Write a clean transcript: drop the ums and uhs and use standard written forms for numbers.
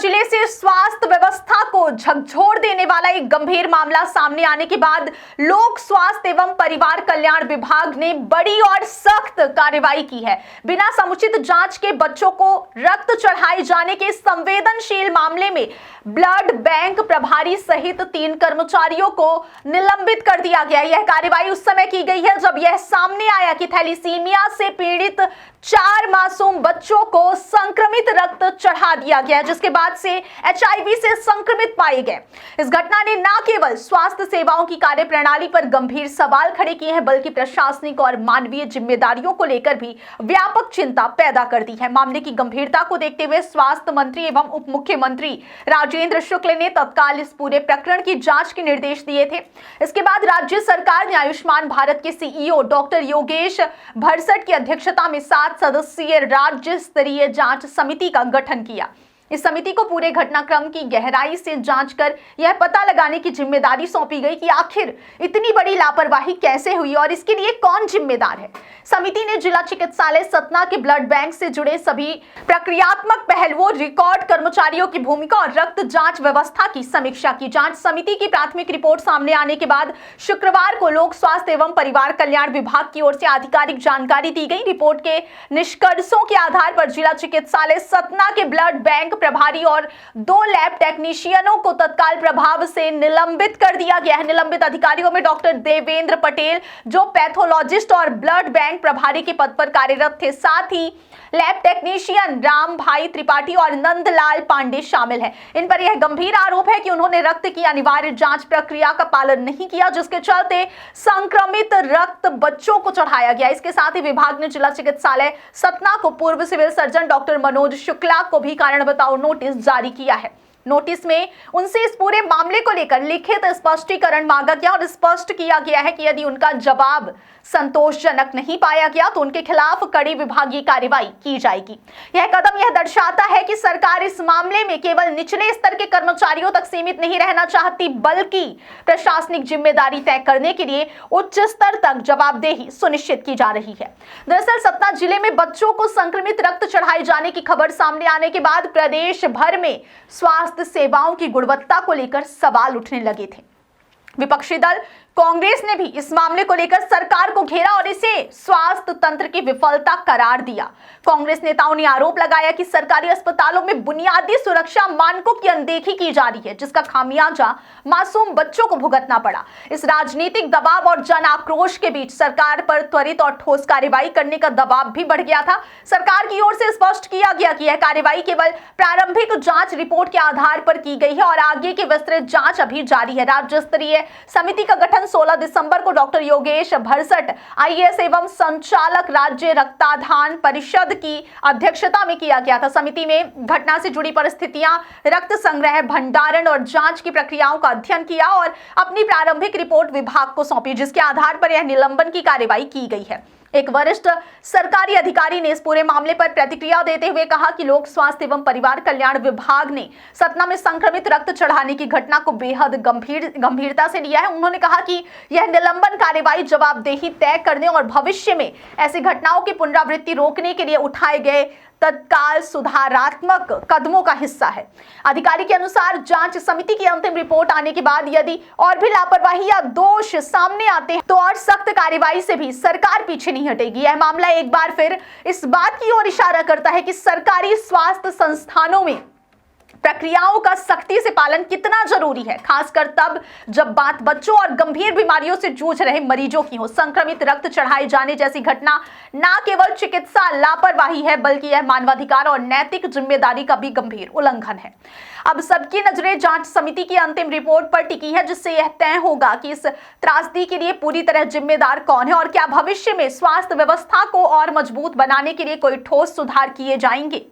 जिले से स्वास्थ्य व्यवस्था को झकझोर देने वाला एक गंभीर मामला सामने आने के बाद लोक स्वास्थ्य एवं परिवार कल्याण विभाग ने बड़ी और सख्त कार्रवाई की है। बिना समुचित जांच के बच्चों को रक्त चढ़ाए जाने के संवेदनशील मामले में ब्लड बैंक प्रभारी सहित 3 कर्मचारियों को निलंबित कर दिया गया। यह कार्रवाई उस समय की गई है जब यह सामने आया कि थैलीसीमिया से पीड़ित 4 मासूम बच्चों को संक्रमित रक्त चढ़ा दिया गया, जिसके बाद से HIV से संक्रमित पाए गए। इस घटना ने न केवल स्वास्थ्य सेवाओं की कार्यप्रणाली पर गंभीर सवाल खड़े किए हैं, बल्कि प्रशासनिक और मानवीय जिम्मेदारियों को लेकर भी व्यापक चिंता पैदा कर दी है। मामले की गंभीरता को देखते हुए स्वास्थ्य मंत्री एवं उप मुख्यमंत्री राजेंद्र शुक्ल ने तत्काल इस पूरे प्रकरण की जांच के निर्देश दिए थे। इसके बाद राज्य सरकार ने आयुष्मान भारत के CEO डॉक्टर योगेश भरसट की अध्यक्षता में 7 सदस्यीय राज्य स्तरीय जांच समिति का गठन किया। इस समिति को पूरे घटनाक्रम की गहराई से जांच कर यह पता लगाने की जिम्मेदारी सौंपी गई कि आखिर इतनी बड़ी लापरवाही कैसे हुई और इसके लिए कौन जिम्मेदार है। समिति ने जिला चिकित्सालय सतना के ब्लड बैंक से जुड़े सभी प्रक्रियात्मक पहलुओं, रिकॉर्ड कर्मचारियों की भूमिका और रक्त जांच व्यवस्था की समीक्षा की। जांच समिति की प्राथमिक रिपोर्ट सामने आने के बाद शुक्रवार को लोक स्वास्थ्य एवं परिवार कल्याण विभाग की ओर से आधिकारिक जानकारी दी गई। रिपोर्ट के निष्कर्षों के आधार पर जिला चिकित्सालय सतना के ब्लड बैंक प्रभारी और 2 लैब टेक्नीशियनों को तत्काल प्रभाव से निलंबित कर दिया गया है। निलंबित अधिकारियों में डॉक्टर देवेंद्र पटेल, जो पैथोलॉजिस्ट और ब्लड बैंक प्रभारी के पद पर कार्यरत थे, साथ ही लैब टेक्नीशियन राम भाई त्रिपाठी और नंदलाल पांडे शामिल हैं। इन पर यह गंभीर आरोप है कि उन्होंने रक्त की अनिवार्य जांच प्रक्रिया का पालन नहीं किया, जिसके चलते संक्रमित रक्त बच्चों को चढ़ाया गया। इसके साथ ही विभाग ने जिला चिकित्सालय सतना को पूर्व civil surgeon doctor Manoj Shukla को भी कारण बताओ नोटिस जारी किया है। नोटिस में उनसे इस पूरे मामले को लेकर लिखित स्पष्टीकरण मांगा गया और स्पष्ट किया गया है कि यदि उनका जवाब संतोषजनक नहीं पाया गया तो उनके खिलाफ कड़ी विभागीय कार्रवाई की जाएगी। यह कदम यह दर्शाता है कि सरकार इस मामले में केवल निचले स्तर के कर्मचारियों तक सीमित नहीं रहना चाहती, बल्कि प्रशासनिक जिम्मेदारी तय करने के लिए उच्च स्तर तक जवाबदेही सुनिश्चित की जा रही है। दरअसल सतना जिले में बच्चों को संक्रमित रक्त चढ़ाए जाने की खबर सामने आने के बाद प्रदेश भर में स्वास्थ्य सेवाओं की गुणवत्ता को लेकर सवाल उठने लगे थे। विपक्षी दल कांग्रेस ने भी इस मामले को लेकर सरकार को घेरा और इसे स्वास्थ्य तंत्र की विफलता करार दिया। कांग्रेस नेताओं ने आरोप लगाया कि सरकारी अस्पतालों में बुनियादी सुरक्षा मानकों की अनदेखी की जा रही है, जिसका खामियाजा मासूम बच्चों को भुगतना पड़ा। इस राजनीतिक दबाव और जन आक्रोश के बीच सरकार पर त्वरित और ठोस कार्रवाई करने का दबाव भी बढ़ गया था। सरकार की ओर से स्पष्ट किया गया कि यह कार्रवाई केवल प्रारंभिक जांच रिपोर्ट के आधार पर की गई है और आगे की विस्तृत जांच अभी जारी है। राज्य स्तरीय समिति का गठन 16 दिसंबर को डॉक्टर योगेश भरसट IAS एवं संचालक राज्य रक्तदान परिषद की अध्यक्षता में किया गया था। समिति में घटना से जुड़ी परिस्थितियां, रक्त संग्रह, भंडारण और जांच की प्रक्रियाओं का अध्ययन किया और अपनी प्रारंभिक रिपोर्ट विभाग को सौंपी, जिसके आधार पर यह निलंबन की कार्रवाई की गई है। एक वरिष्ठ सरकारी अधिकारी ने इस पूरे मामले पर प्रतिक्रिया देते हुए कहा कि लोक स्वास्थ्य एवं परिवार कल्याण विभाग ने सतना में संक्रमित रक्त चढ़ाने की घटना को बेहद गंभीरता से लिया है। उन्होंने कहा कि यह निलंबन कार्रवाई जवाबदेही तय करने और भविष्य में ऐसी घटनाओं की पुनरावृत्ति रोकने के लिए उठाए गए तत्काल सुधारात्मक कदमों का हिस्सा है। अधिकारी के अनुसार जांच समिति की अंतिम रिपोर्ट आने के बाद यदि और भी लापरवाही या दोष सामने आते हैं तो और सख्त कार्रवाई से भी सरकार पीछे नहीं हटेगी। यह मामला एक बार फिर इस बात की ओर इशारा करता है कि सरकारी स्वास्थ्य संस्थानों में प्रक्रियाओं का सख्ती से पालन कितना जरूरी है, खासकर तब जब बात बच्चों और गंभीर बीमारियों से जूझ रहे मरीजों की हो। संक्रमित रक्त चढ़ाए जाने जैसी घटना न केवल चिकित्सा लापरवाही है, बल्कि यह मानवाधिकार और नैतिक जिम्मेदारी का भी गंभीर उल्लंघन है। अब सबकी नजरें जांच समिति की अंतिम रिपोर्ट पर टिकी है, जिससे यह तय होगा कि इस त्रासदी के लिए पूरी तरह जिम्मेदार कौन है और क्या भविष्य में स्वास्थ्य व्यवस्था को और मजबूत बनाने के लिए कोई ठोस सुधार किए जाएंगे।